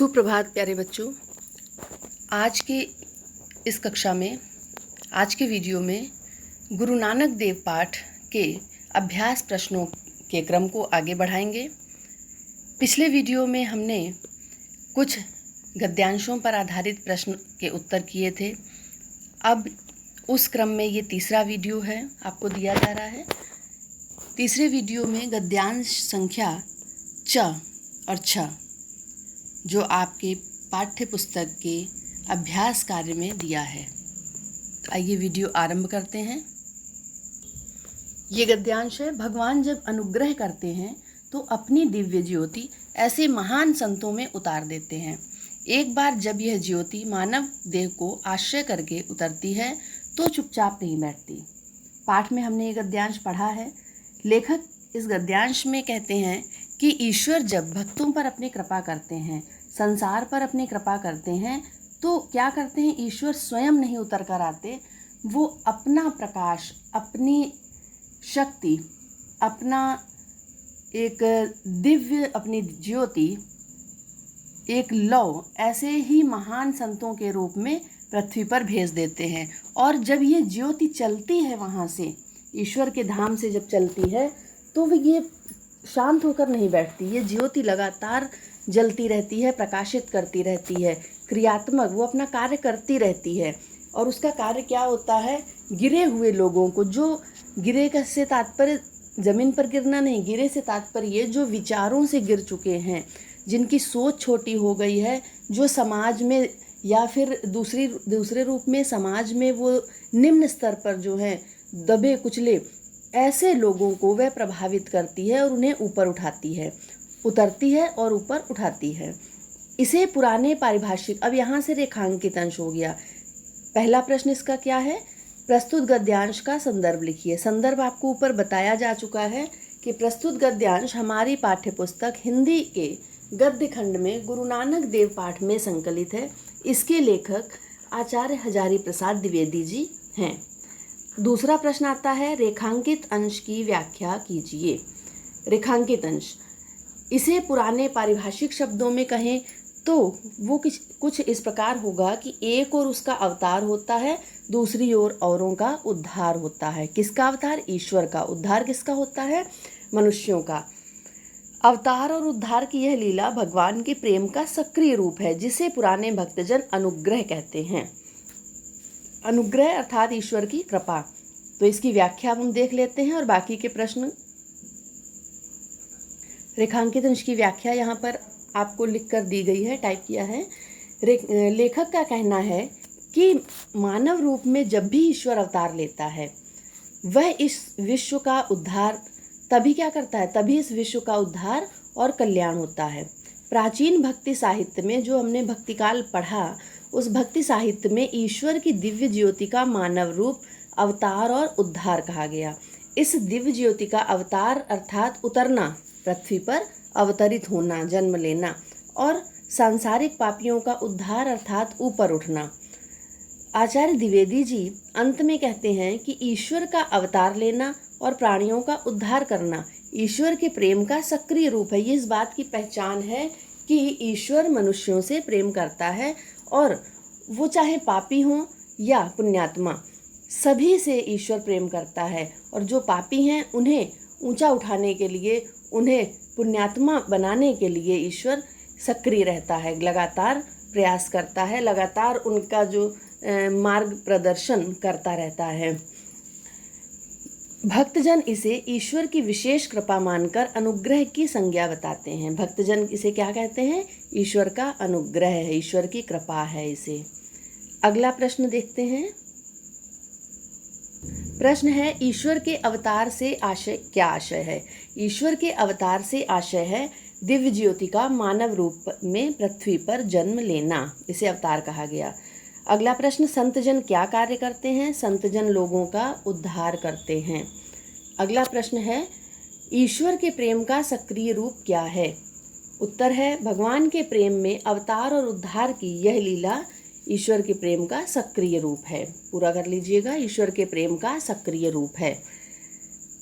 सुप्रभात प्यारे बच्चों। आज के इस कक्षा में, आज के वीडियो में गुरु नानक देव पाठ के अभ्यास प्रश्नों के क्रम को आगे बढ़ाएंगे। पिछले वीडियो में हमने कुछ गद्यांशों पर आधारित प्रश्न के उत्तर किए थे। अब उस क्रम में ये तीसरा वीडियो है, आपको दिया जा रहा है। तीसरे वीडियो में गद्यांश संख्या च और छ जो आपके पाठ्य पुस्तक के अभ्यास कार्य में दिया है। तो आइए वीडियो आरंभ करते हैं। ये गद्यांश है। भगवान जब अनुग्रह करते हैं तो अपनी दिव्य ज्योति ऐसे महान संतों में उतार देते हैं। एक बार जब यह ज्योति मानव देह को आश्रय करके उतरती है तो चुपचाप नहीं बैठती। पाठ में हमने ये गद्यांश पढ़ा है। लेखक इस गद्यांश में कहते हैं कि ईश्वर जब भक्तों पर अपनी कृपा करते हैं, संसार पर अपनी कृपा करते हैं, तो क्या करते हैं? ईश्वर स्वयं नहीं उतर कर आते, वो अपना प्रकाश, अपनी शक्ति, अपना एक दिव्य, अपनी ज्योति, एक लौ ऐसे ही महान संतों के रूप में पृथ्वी पर भेज देते हैं। और जब ये ज्योति चलती है वहाँ से, ईश्वर के धाम से जब चलती है, तो वो ये शांत होकर नहीं बैठती। ये ज्योति लगातार जलती रहती है, प्रकाशित करती रहती है, क्रियात्मक, वो अपना कार्य करती रहती है। और उसका कार्य क्या होता है? गिरे हुए लोगों को, जो गिरे का से तात्पर्य ज़मीन पर गिरना नहीं, गिरे से तात्पर्य ये जो विचारों से गिर चुके हैं, जिनकी सोच छोटी हो गई है, जो समाज में या फिर दूसरे रूप में समाज में वो निम्न स्तर पर जो है दबे कुचले, ऐसे लोगों को वह प्रभावित करती है और उन्हें ऊपर उठाती है, उतरती है और ऊपर उठाती है। इसे पुराने पारिभाषिक, अब यहाँ से रेखांकित अंश हो गया। पहला प्रश्न इसका क्या है? प्रस्तुत गद्यांश का संदर्भ लिखिए। संदर्भ आपको ऊपर बताया जा चुका है कि प्रस्तुत गद्यांश हमारी पाठ्यपुस्तक हिंदी के गद्य खंड में गुरु नानक देव पाठ में संकलित है। इसके लेखक आचार्य हजारी प्रसाद द्विवेदी जी हैं। दूसरा प्रश्न आता है, रेखांकित अंश की व्याख्या कीजिए। रेखांकित अंश, इसे पुराने पारिभाषिक शब्दों में कहें तो वो कुछ इस प्रकार होगा कि एक ओर उसका अवतार होता है, दूसरी ओर औरों का उद्धार होता है। किसका अवतार? ईश्वर का। उद्धार किसका होता है? मनुष्यों का। अवतार और उद्धार की यह लीला भगवान के प्रेम का सक्रिय रूप है, जिसे पुराने भक्तजन अनुग्रह कहते हैं। अनुग्रह अर्थात ईश्वर की कृपा। तो इसकी व्याख्या हम देख लेते हैं और बाकी के प्रश्न। रेखांकित अंश की व्याख्या यहाँ पर आपको लिख कर दी गई है, टाइप किया है। लेखक का कहना है कि मानव रूप में जब भी ईश्वर अवतार लेता है, वह इस विश्व का उद्धार तभी क्या करता है? तभी इस विश्व का उद्धार और कल्याण होता है। प्राचीन भक्ति साहित्य में जो हमने भक्तिकाल पढ़ा, उस भक्ति साहित्य में ईश्वर की दिव्य ज्योति का मानव रूप अवतार और उद्धार कहा गया। इस दिव्य ज्योति का अवतार अर्थात उतरना, पृथ्वी पर अवतरित होना, जन्म लेना, और सांसारिक पापियों का उद्धार अर्थात ऊपर उठना। आचार्य द्विवेदी जी अंत में कहते हैं कि ईश्वर का अवतार लेना और प्राणियों का उद्धार करना ईश्वर के प्रेम का सक्रिय रूप है। ये इस बात की पहचान है कि ईश्वर मनुष्यों से प्रेम करता है, और वो चाहे पापी हों या पुण्यात्मा, सभी से ईश्वर प्रेम करता है। और जो पापी हैं उन्हें ऊंचा उठाने के लिए, उन्हें पुण्यात्मा बनाने के लिए ईश्वर सक्रिय रहता है, लगातार प्रयास करता है, लगातार उनका जो मार्ग प्रदर्शन करता रहता है। भक्तजन इसे ईश्वर की विशेष कृपा मानकर अनुग्रह की संज्ञा बताते हैं। भक्तजन इसे क्या कहते हैं? ईश्वर का अनुग्रह है, ईश्वर की कृपा है इसे। अगला प्रश्न देखते हैं। प्रश्न है, ईश्वर के अवतार से आशय क्या आशय है? ईश्वर के अवतार से आशय है दिव्य ज्योति का मानव रूप में पृथ्वी पर जन्म लेना, इसे अवतार कहा गया। अगला प्रश्न, संतजन क्या कार्य करते हैं? संतजन लोगों का उद्धार करते हैं। अगला प्रश्न है, ईश्वर के प्रेम का सक्रिय रूप क्या है? उत्तर है, भगवान के प्रेम में अवतार और उद्धार की यह लीला ईश्वर के प्रेम का सक्रिय रूप है। पूरा कर लीजिएगा, ईश्वर के प्रेम का सक्रिय रूप है।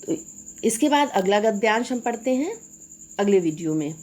तो इसके बाद अगला गद्यांश हम पढ़ते हैं अगले वीडियो में।